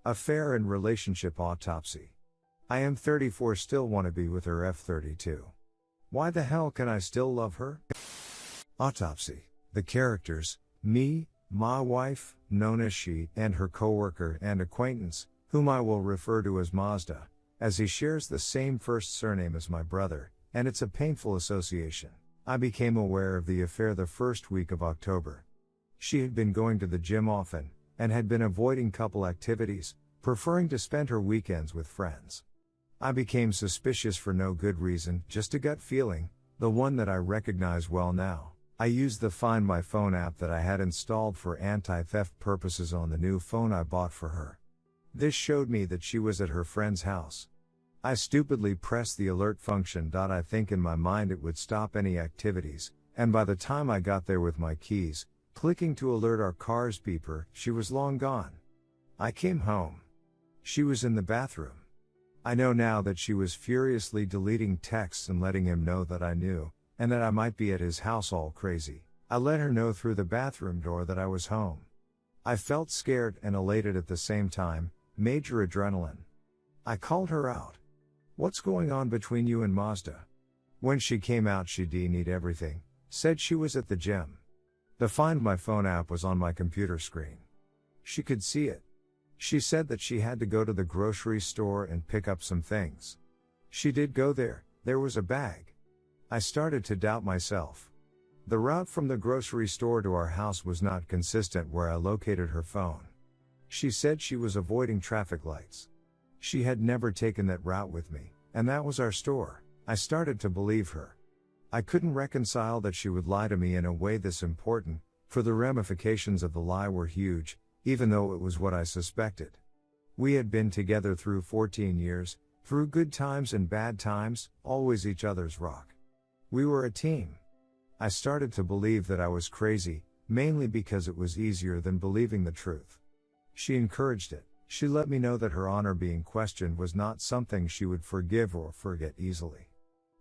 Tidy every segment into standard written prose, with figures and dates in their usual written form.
Affair and relationship autopsy. I am 34, still wanna be with her F32. Why the hell can I still love her? Autopsy. The characters, me, my wife, known as she, and her coworker and acquaintance, whom I will refer to as Mazda, as he shares the same first surname as my brother, and it's a painful association. I became aware of the affair the first week of October. She had been going to the gym often, and had been avoiding couple activities, preferring to spend her weekends with friends. I became suspicious for no good reason, just a gut feeling, the one that I recognize well now. I used the Find My Phone app that I had installed for anti-theft purposes on the new phone I bought for her. This showed me that she was at her friend's house. I stupidly pressed the alert function. I think in my mind it would stop any activities, and by the time I got there with my keys, clicking to alert our car's beeper, she was long gone. I came home. She was in the bathroom. I know now that she was furiously deleting texts and letting him know that I knew, and that I might be at his house all crazy. I let her know through the bathroom door that I was home. I felt scared and elated at the same time, major adrenaline. I called her out. What's going on between you and Mazda? When she came out, she denied everything, said she was at the gym. The Find My Phone app was on my computer screen. She could see it. She said that she had to go to the grocery store and pick up some things. She did go there. There was a bag. I started to doubt myself. The route from the grocery store to our house was not consistent where I located her phone. She said she was avoiding traffic lights. She had never taken that route with me, and that was our store. I started to believe her. I couldn't reconcile that she would lie to me in a way this important, for the ramifications of the lie were huge, even though it was what I suspected. We had been together through 14 years, through good times and bad times, always each other's rock. We were a team. I started to believe that I was crazy, mainly because it was easier than believing the truth. She encouraged it. She let me know that her honor being questioned was not something she would forgive or forget easily.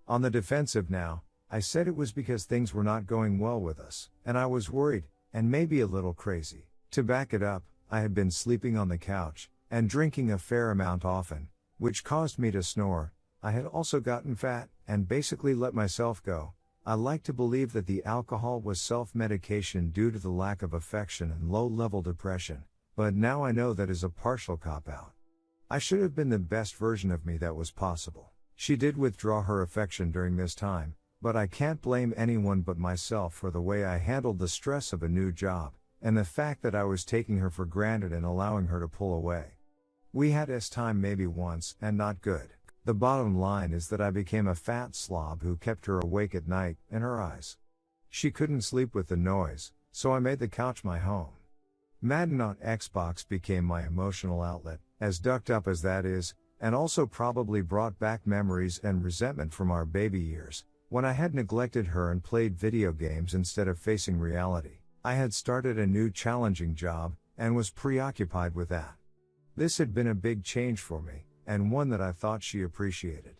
On the defensive now, I said it was because things were not going well with us, and I was worried, and maybe a little crazy. To back it up, I had been sleeping on the couch, and drinking a fair amount often, which caused me to snore. I had also gotten fat, and basically let myself go. I like to believe that the alcohol was self-medication due to the lack of affection and low-level depression, but now I know that is a partial cop-out. I should have been the best version of me that was possible. She did withdraw her affection during this time, but I can't blame anyone but myself for the way I handled the stress of a new job, and the fact that I was taking her for granted and allowing her to pull away. We had time maybe once, and not good. The bottom line is that I became a fat slob who kept her awake at night, in her eyes. She couldn't sleep with the noise, so I made the couch my home. Madden on Xbox became my emotional outlet, as ducked up as that is, and also probably brought back memories and resentment from our baby years, when I had neglected her and played video games instead of facing reality. I had started a new challenging job, and was preoccupied with that. This had been a big change for me, and one that I thought she appreciated.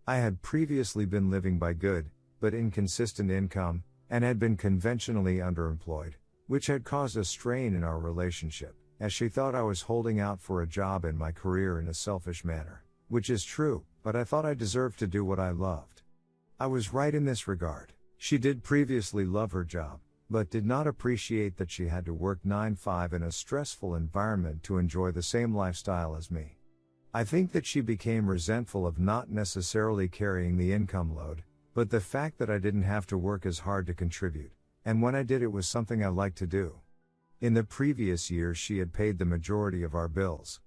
I had previously been living by good, but inconsistent income, and had been conventionally underemployed, which had caused a strain in our relationship, as she thought I was holding out for a job in my career in a selfish manner, which is true, but I thought I deserved to do what I loved. I was right in this regard. She did previously love her job, but did not appreciate that she had to work 9-5 in a stressful environment to enjoy the same lifestyle as me. I think that she became resentful of not necessarily carrying the income load, but the fact that I didn't have to work as hard to contribute, and when I did it was something I liked to do. In the previous years she had paid the majority of our bills.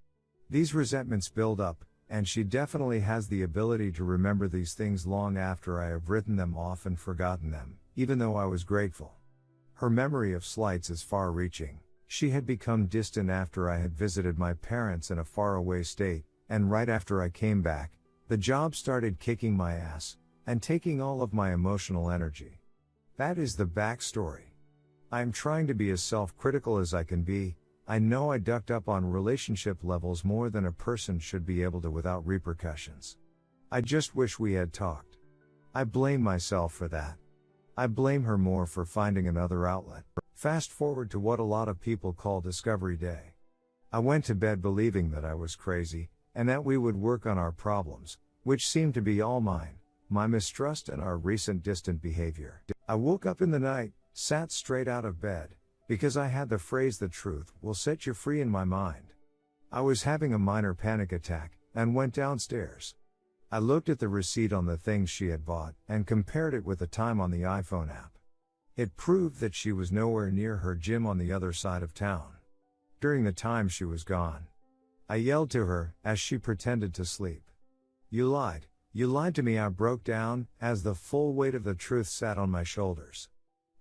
These resentments build up, and she definitely has the ability to remember these things long after I have written them off and forgotten them, even though I was grateful. Her memory of slights is far-reaching. She had become distant after I had visited my parents in a faraway state, and right after I came back, the job started kicking my ass, and taking all of my emotional energy. That is the backstory. I am trying to be as self-critical as I can be. I know I ducked up on relationship levels more than a person should be able to without repercussions. I just wish we had talked. I blame myself for that. I blame her more for finding another outlet. Fast forward to what a lot of people call Discovery Day. I went to bed believing that I was crazy, and that we would work on our problems, which seemed to be all mine, my mistrust and our recent distant behavior. I woke up in the night, sat straight out of bed, because I had the phrase "the truth will set you free" in my mind. I was having a minor panic attack, and went downstairs. I looked at the receipt on the things she had bought, and compared it with the time on the iPhone app. It proved that she was nowhere near her gym on the other side of town. During the time she was gone, I yelled to her, as she pretended to sleep. You lied to me." I broke down, as the full weight of the truth sat on my shoulders.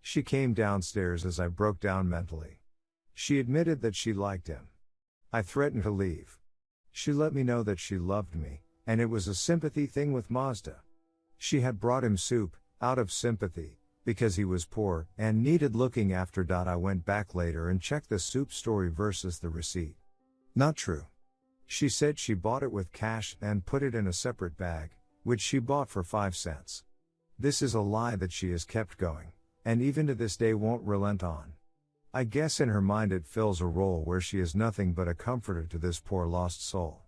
She came downstairs as I broke down mentally. She admitted that she liked him. I threatened to leave. She let me know that she loved me, and it was a sympathy thing with Mazda. She had brought him soup, out of sympathy, because he was poor, and needed looking after. I went back later and checked the soup story versus the receipt. Not true. She said she bought it with cash and put it in a separate bag, which she bought for 5 cents. This is a lie that she has kept going, and even to this day won't relent on. I guess in her mind it fills a role where she is nothing but a comforter to this poor lost soul.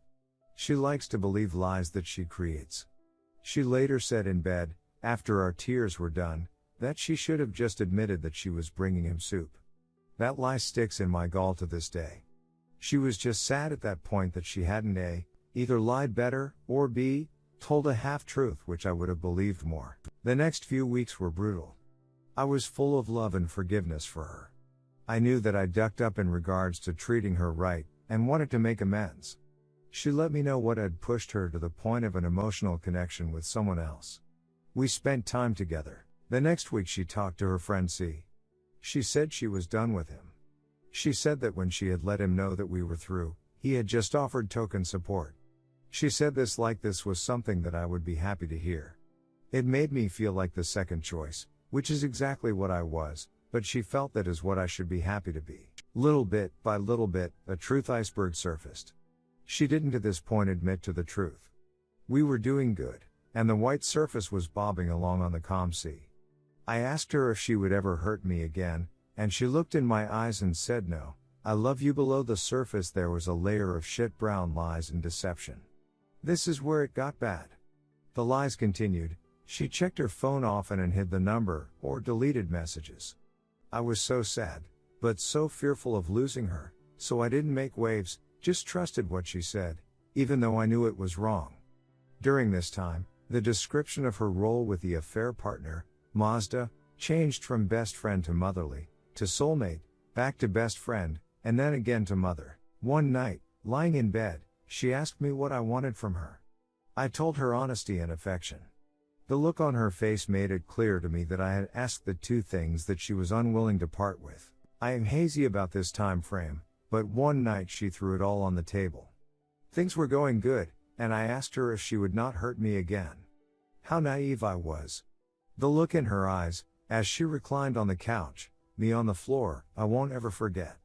She likes to believe lies that she creates. She later said in bed, after our tears were done, that she should have just admitted that she was bringing him soup. That lie sticks in my gall to this day. She was just sad at that point that she hadn't A, either lied better, or B, told a half-truth which I would have believed more. The next few weeks were brutal. I was full of love and forgiveness for her. I knew that I ducked up in regards to treating her right, and wanted to make amends. She let me know what had pushed her to the point of an emotional connection with someone else. We spent time together. The next week she talked to her friend C. She said she was done with him. She said that when she had let him know that we were through, he had just offered token support. She said this like this was something that I would be happy to hear. It made me feel like the second choice, which is exactly what I was, but she felt that is what I should be happy to be. Little bit by little bit, a truth iceberg surfaced. She didn't to this point admit to the truth. We were doing good, and the white surface was bobbing along on the calm sea. I asked her if she would ever hurt me again, and she looked in my eyes and said no. I love you. Below the surface there was a layer of shit brown lies and deception. This is where it got bad. The lies continued. She checked her phone often and hid the number, or deleted messages. I was so sad, but so fearful of losing her, so I didn't make waves, just trusted what she said, even though I knew it was wrong. During this time, the description of her role with the affair partner, Mazda, changed from best friend to motherly, to soulmate, back to best friend, and then again to mother. One night, lying in bed, she asked me what I wanted from her. I told her honesty and affection. The look on her face made it clear to me that I had asked the two things that she was unwilling to part with. I am hazy about this time frame, but one night she threw it all on the table. Things were going good, and I asked her if she would not hurt me again. How naive I was. The look in her eyes, as she reclined on the couch, me on the floor, I won't ever forget.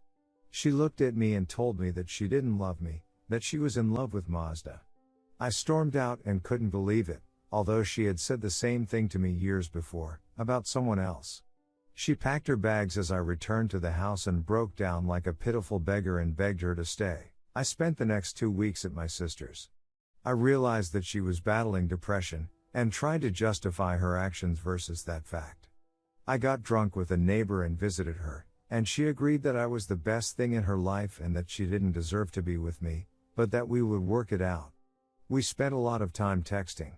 She looked at me and told me that she didn't love me, that she was in love with Mazda. I stormed out and couldn't believe it, although she had said the same thing to me years before, about someone else. She packed her bags as I returned to the house and broke down like a pitiful beggar and begged her to stay. I spent the next 2 weeks at my sister's. I realized that she was battling depression, and tried to justify her actions versus that fact. I got drunk with a neighbor and visited her, and she agreed that I was the best thing in her life and that she didn't deserve to be with me, but that we would work it out. We spent a lot of time texting.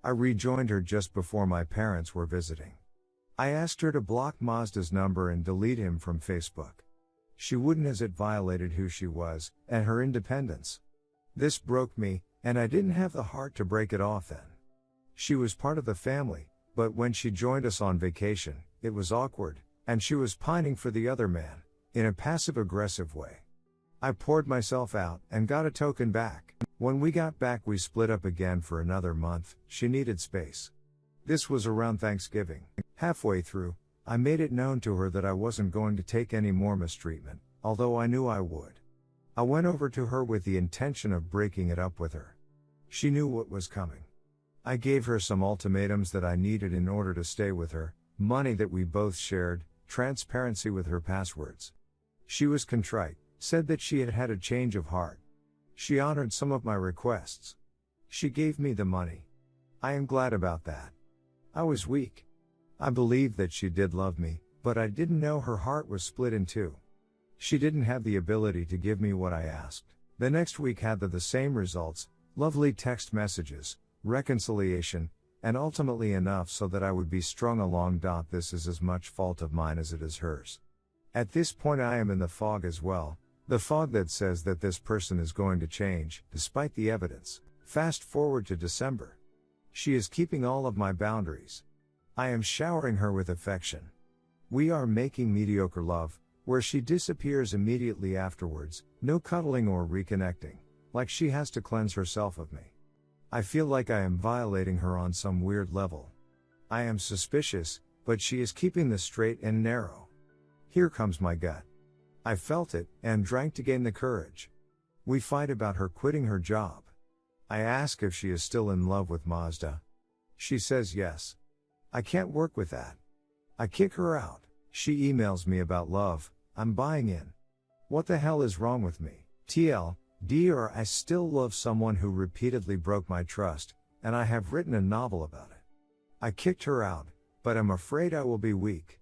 I rejoined her just before my parents were visiting. I asked her to block Mazda's number and delete him from Facebook. She wouldn't, as it violated who she was, and her independence. This broke me, and I didn't have the heart to break it off then. She was part of the family, but when she joined us on vacation, it was awkward, and she was pining for the other man, in a passive-aggressive way. I poured myself out, and got a token back. When we got back we split up again for another month. She needed space. This was around Thanksgiving. Halfway through, I made it known to her that I wasn't going to take any more mistreatment, although I knew I would. I went over to her with the intention of breaking it up with her. She knew what was coming. I gave her some ultimatums that I needed in order to stay with her, money that we both shared, transparency with her passwords. She was contrite, Said that she had had a change of heart. She honored some of my requests. She gave me the money. I am glad about that. I was weak. I believed that she did love me, but I didn't know her heart was split in two. She didn't have the ability to give me what I asked. The next week had the same results, lovely text messages, reconciliation, and ultimately enough so that I would be strung along. This is as much fault of mine as it is hers. At this point I am in the fog as well, the fog that says that this person is going to change, despite the evidence. Fast forward to December. She is keeping all of my boundaries. I am showering her with affection. We are making mediocre love, where she disappears immediately afterwards, no cuddling or reconnecting, like she has to cleanse herself of me. I feel like I am violating her on some weird level. I am suspicious, but she is keeping the straight and narrow. Here comes my gut. I felt it, and drank to gain the courage. We fight about her quitting her job. I ask if she is still in love with Mazda. She says yes. I can't work with that. I kick her out. She emails me about love. I'm buying in. What the hell is wrong with me? TLDR, I still love someone who repeatedly broke my trust, and I have written a novel about it. I kicked her out, but I'm afraid I will be weak.